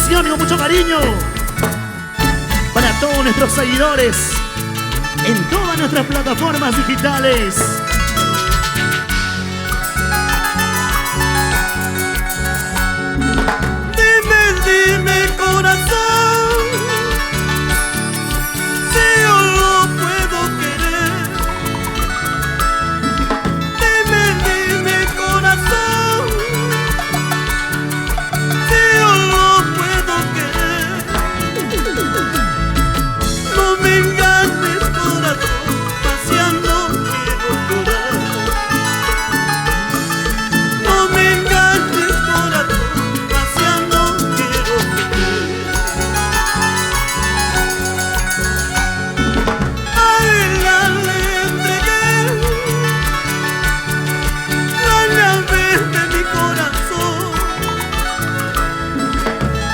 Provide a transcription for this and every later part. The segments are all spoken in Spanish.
canción y con mucho cariño para todos nuestros seguidores en todas nuestras plataformas digitales. Dime corazón, si yo lo puedo querer. Dime corazón, si yo lo puedo querer. No me engañes corazón, paseando quiero llorar. No me engañes corazón, paseando quiero llorar. A ella le entregué la llave de mi corazón.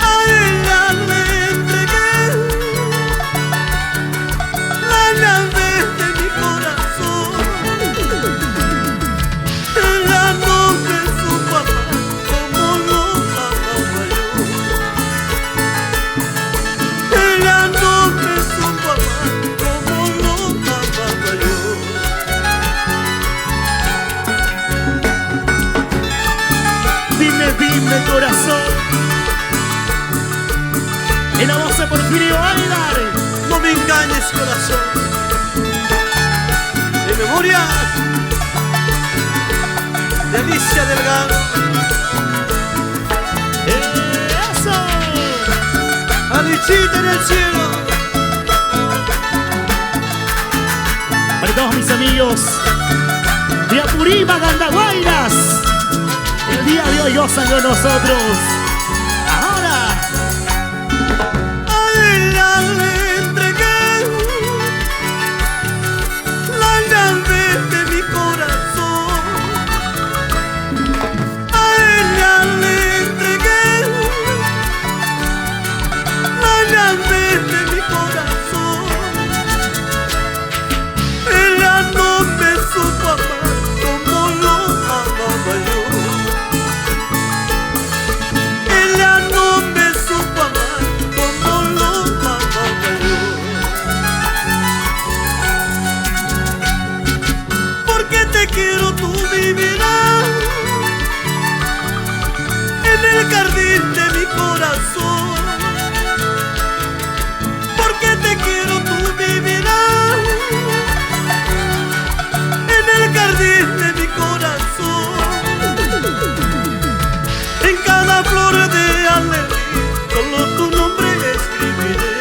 A ella le entregué la llave de mi corazón. Ella no me supo amar como lo amaba yo. Ella no me supo amar como lo amaba yo. Dime corazón. En la voz de Porfirio Aguilar. No me engañes corazón. De memoria de Alicia Delgado. ¡Eso! Alichita en el cielo. Para todos mis amigos de Apurímac, Andahuaylas, el día de hoy gozan con nosotros. Ahora, A ella le entregué la llave de mi corazón. A ella le entregué la llave de mi corazón. Ella no me supo amar como lo amaba yo. Ella no me supo amar como lo amaba yo. Porque te quiero, tú vivirás en el jardín de mi corazón. Porque te quiero, tú vivirás en el jardín de mi corazón. En cada flor de alegría solo tu nombre escribiré.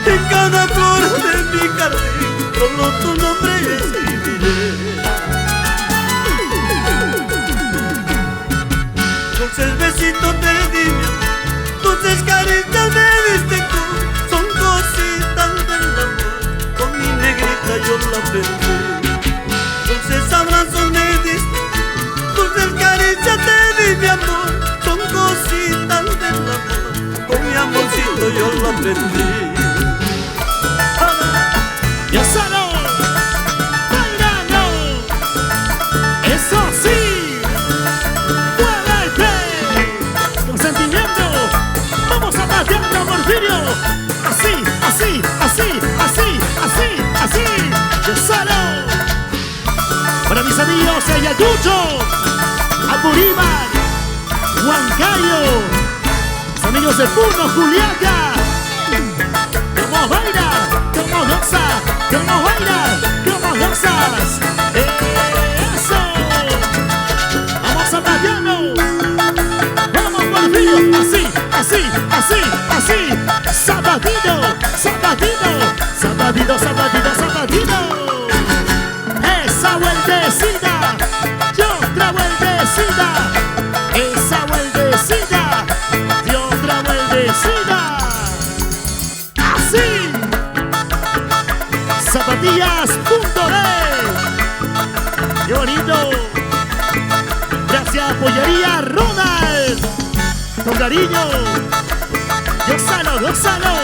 En cada flor de mi jardín solo tu nombre escribiré. Dulces besitos te di, mi amor, dulces caricias me diste tú. Son cositas del amor, con mi negrita yo la perdí. Dulces abrazos me diste, dulces caricias te di, mi amor. Son cositas del amor, con mi amorcito yo la perdí. yo solo bailando. Eso sí, muévete con sentimiento. Vamos a patearlo, Porfirio. Así, así, así, así, así, así. Yo solo. Para mis amigos de Ayacucho, Apurímac, Huancayo, mis amigos de Puno, Juliaca. ¿Cómo baila? ¿Cómo goza? ¿Cómo baila? ¿Cómo gozas? ¡Eso! ¡Vamos a patearlo! ¡Vamos, Porfirio! Así, así, así, así. ¡Zapatito! ¡Zapatito! ¡Zapatito, zapatito, zapatito! ¡Esa vueltecita! ¡Y otra vueltecita! ¡Esa vueltecita! ¡Y otra vueltecita! ¡Así! Zapatillas.de. ¡Qué bonito! Gracias, Pollería Ronald. Con cariño. Gózalo, gózalo.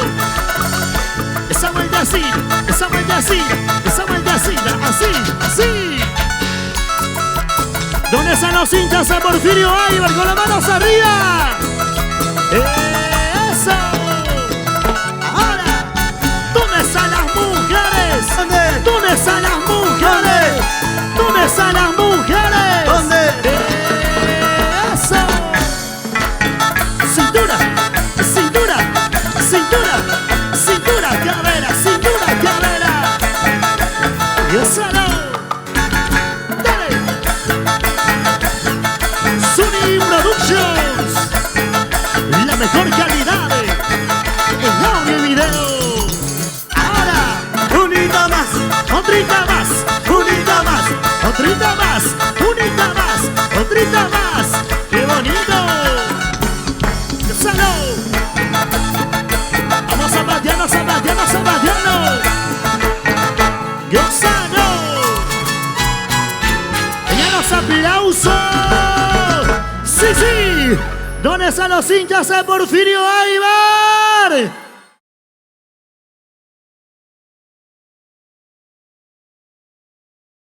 Esa vuelta así, esa vuelta así, esa vuelta así, así, así. ¿Dónde están los hinchas de Porfirio Aybar? Con las manos arriba. ¡Eso! Ahora, ¿dónde están las mujeres? ¿Dónde? ¿Dónde están las mujeres? ¿Dónde están las mujeres? ¿Dónde? ¡Eso! Cintura, cintura, cintura, cintura, cadera, cintura, cadera. Y eso no. Dale. Sony Productions, la mejor calidad en audio y video. Ahora, Unita más, otrita más, unita más, otrita más, unita más, otrita más. ¡Qué bonito! ¡Salo! Vamos zapateando, zapateando, zapateando. ¡Gozano! ¡Vengan los aplausos! ¡Sí, sí! ¿Dónde están los hinchas de Porfirio Aybar?